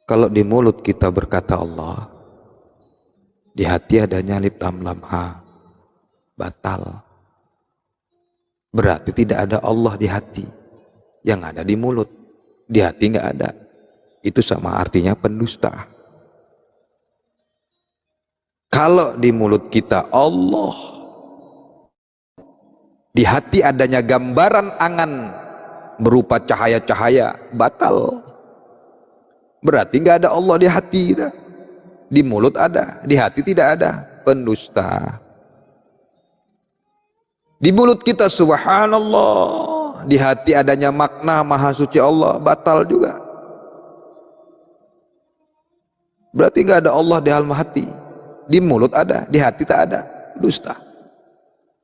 Kalau di mulut kita berkata Allah, di hati adanya alif lam lam ha, batal. Berarti tidak ada Allah di hati, yang ada di mulut, di hati nggak ada. Itu sama artinya pendusta. Kalau di mulut kita Allah, di hati adanya gambaran angan berupa cahaya-cahaya, batal. Berarti nggak ada Allah di hati kita. Di mulut ada, di hati tidak ada, pendusta. Di mulut kita subhanallah, di hati adanya makna maha suci Allah, batal juga. Berarti nggak ada Allah di dalam hati. Di mulut ada, di hati tak ada, dusta.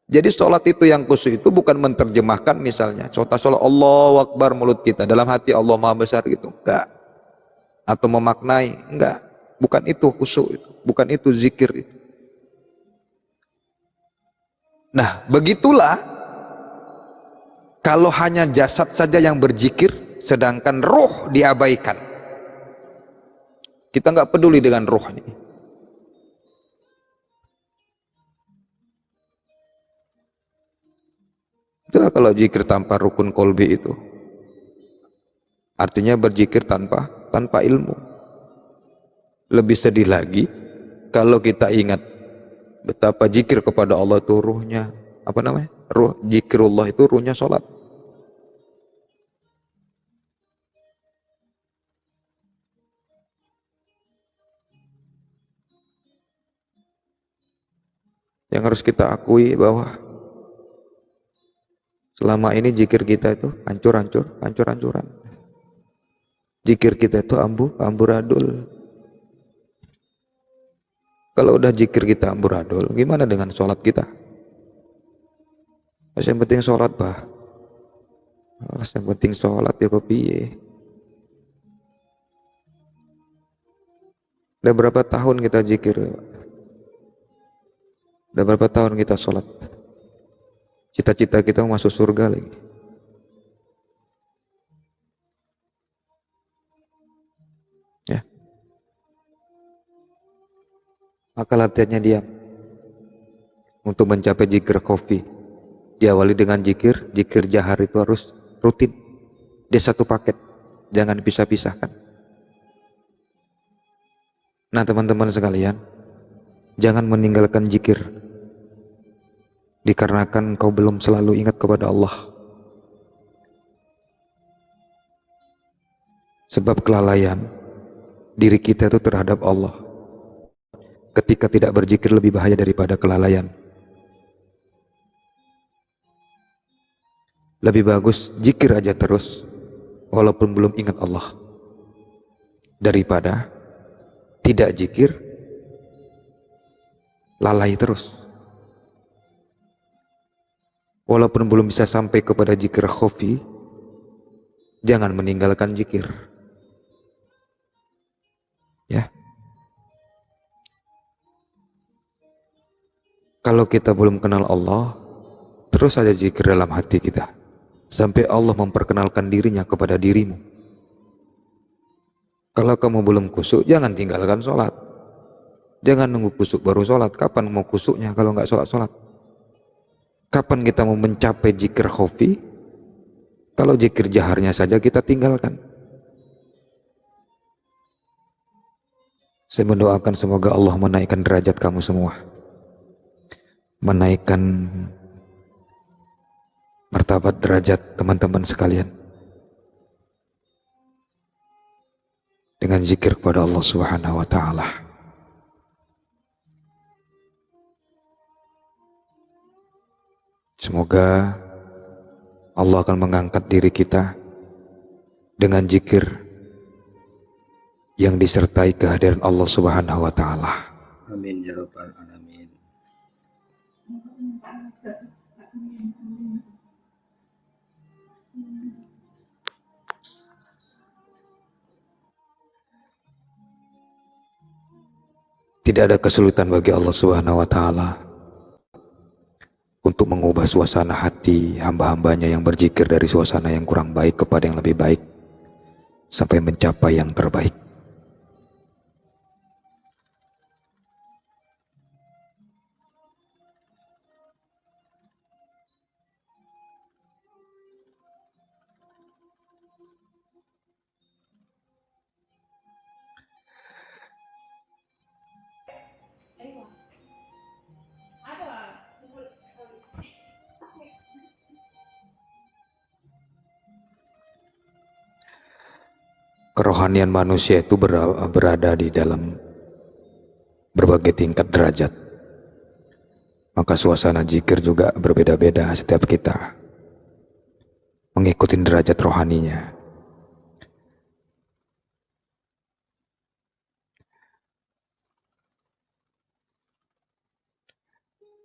Jadi sholat itu yang khusyuk itu bukan menerjemahkan misalnya sholat Allahu Akbar mulut kita, dalam hati Allah Maha Besar gitu, enggak. Atau memaknai, enggak. Bukan itu khusyuk itu, bukan itu zikir itu. Nah, begitulah kalau hanya jasad saja yang berzikir sedangkan ruh diabaikan. Kita enggak peduli dengan ruh ini. Itulah kalau zikir tanpa rukun kolbi itu. Artinya berzikir tanpa ilmu. Lebih sedih lagi kalau kita ingat betapa zikir kepada Allah itu ruhnya, apa namanya? Ruh zikrullah itu ruhnya sholat. Yang harus kita akui bahwa selama ini zikir kita itu hancur-hancuran. Zikir kita itu amburadul. Kalau udah zikir kita amburadul, gimana dengan sholat kita? Yang penting sholat bah. Yang penting sholat ya kopi. Udah berapa tahun kita zikir? Udah berapa tahun kita sholat? Cita-cita kita masuk surga lagi. Ya. Maka latihannya diam. Untuk mencapai zikir khafi, diawali dengan zikir jahar itu harus rutin. Dia satu paket, jangan dipisah-pisahkan. Nah teman-teman sekalian, jangan meninggalkan zikir dikarenakan kau belum selalu ingat kepada Allah. Sebab kelalaian diri kita itu terhadap Allah ketika tidak berzikir lebih bahaya daripada kelalaian. Lebih bagus zikir aja terus walaupun belum ingat Allah daripada tidak zikir lalai terus. Walaupun belum bisa sampai kepada zikir khafi, jangan meninggalkan zikir. Ya. Kalau kita belum kenal Allah, terus ada zikir dalam hati kita sampai Allah memperkenalkan dirinya kepada dirimu. Kalau kamu belum kusuk, jangan tinggalkan sholat. Jangan nunggu kusuk baru sholat. Kapan mau kusuknya kalau nggak sholat-sholat? Kapan kita mau mencapai zikir khafi? Kalau zikir jaharnya saja kita tinggalkan. Saya mendoakan semoga Allah menaikkan derajat kamu semua, menaikkan martabat derajat teman-teman sekalian dengan zikir kepada Allah Subhanahu wa taala. Semoga Allah akan mengangkat diri kita dengan zikir yang disertai kehadiran Allah Subhanahu wa taala. Amin ya rabbal alamin. Tidak ada kesulitan bagi Allah Subhanahu wa taala untuk mengubah suasana hati hamba-hambanya yang berzikir dari suasana yang kurang baik kepada yang lebih baik sampai mencapai yang terbaik. Kerohanian manusia itu berada di dalam berbagai tingkat derajat. Maka suasana zikir juga berbeda-beda setiap kita mengikuti derajat rohaninya.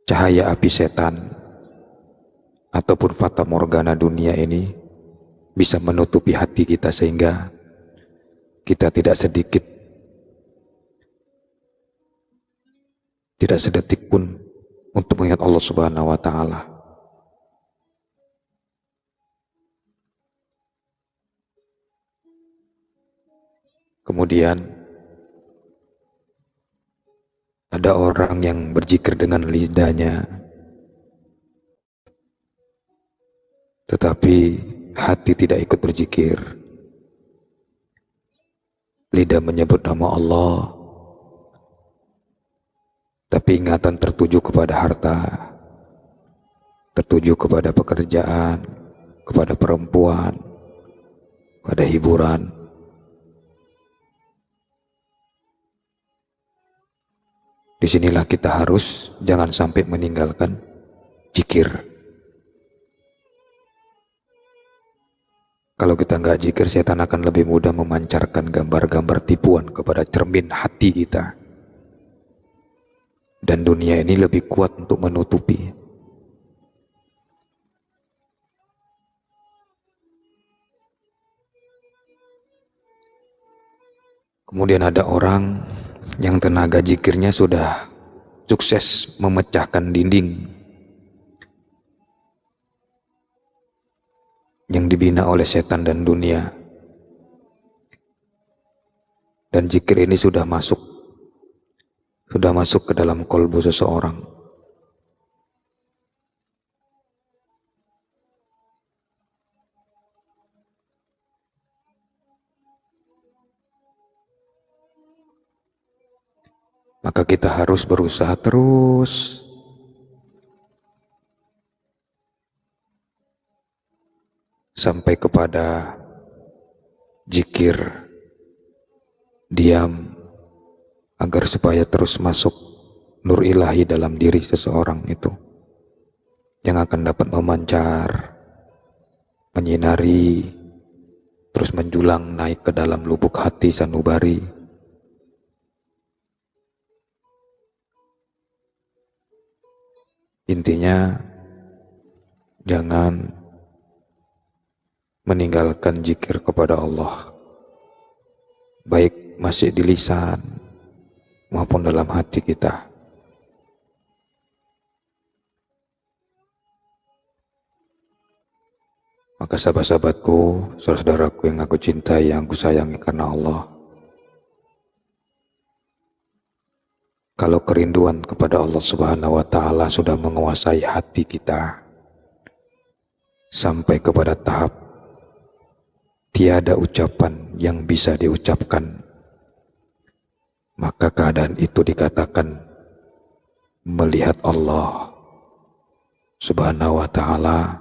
Cahaya api setan ataupun fata morgana dunia ini bisa menutupi hati kita sehingga kita tidak sedetik pun untuk mengingat Allah Subhanahu wa taala. Kemudian ada orang yang berzikir dengan lidahnya tetapi hati tidak ikut berzikir. Lidah menyebut nama Allah, tapi ingatan tertuju kepada harta, tertuju kepada pekerjaan, kepada perempuan, pada hiburan. Disinilah kita harus jangan sampai meninggalkan zikir. Kalau kita nggak zikir, setan akan lebih mudah memancarkan gambar-gambar tipuan kepada cermin hati kita. Dan dunia ini lebih kuat untuk menutupi. Kemudian ada orang yang tenaga zikirnya sudah sukses memecahkan dinding yang dibina oleh setan dan dunia. Dan zikir ini sudah masuk ke dalam kolbu seseorang. Maka kita harus berusaha terus sampai kepada zikir diam, agar supaya terus masuk nur ilahi dalam diri seseorang itu, yang akan dapat memancar, menyinari, terus menjulang naik ke dalam lubuk hati sanubari. Intinya jangan meninggalkan zikir kepada Allah, baik masih di lisan maupun dalam hati kita. Maka sahabat-sahabatku, saudara-saudaraku yang aku cintai, yang aku sayangi karena Allah, kalau kerinduan kepada Allah Subhanahu wa Ta'ala sudah menguasai hati kita sampai kepada tahap tiada ucapan yang bisa diucapkan, maka keadaan itu dikatakan melihat Allah Subhanahu wa Ta'ala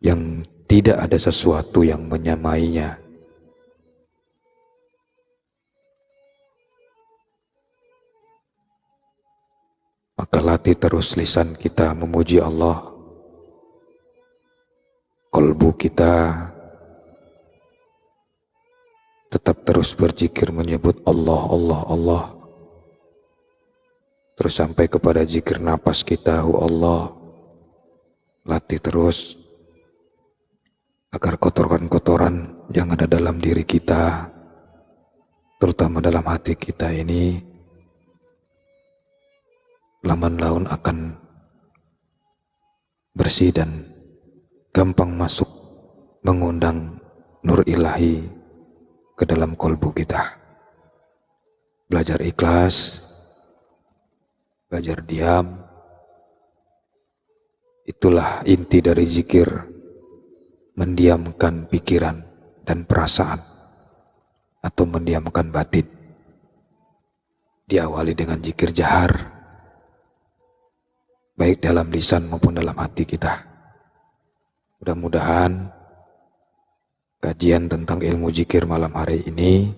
yang tidak ada sesuatu yang menyamainya. Maka latih terus lisan kita memuji Allah, kolbu kita tetap terus berzikir menyebut Allah, Allah, Allah. Terus sampai kepada zikir napas kita, Allah. Latih terus agar kotoran-kotoran yang ada dalam diri kita, terutama dalam hati kita ini, lamban laun akan bersih dan gampang masuk mengundang nur ilahi ke dalam kolbu kita. Belajar ikhlas, belajar diam, itulah inti dari zikir, mendiamkan pikiran dan perasaan atau mendiamkan batin. Diawali dengan zikir jahar, baik dalam lisan maupun dalam hati kita. Mudah-mudahan kajian tentang ilmu zikir malam hari ini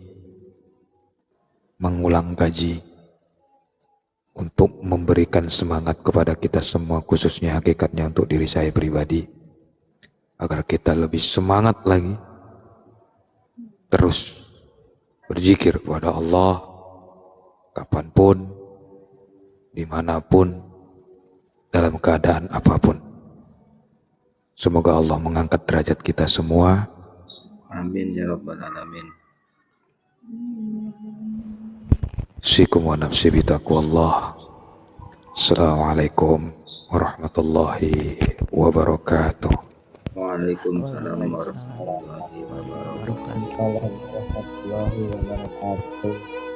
mengulang kaji untuk memberikan semangat kepada kita semua, khususnya hakikatnya untuk diri saya pribadi, agar kita lebih semangat lagi terus berzikir kepada Allah kapanpun, dimanapun, dalam keadaan apapun. Semoga Allah mengangkat derajat kita semua. Amin ya rabbal alamin. Usikum wa nafsi bitaqwallah. Assalamualaikum warahmatullahi wabarakatuh. Waalaikumsalam warahmatullahi wabarakatuh. Waalaikumsalam warahmatullahi wabarakatuh.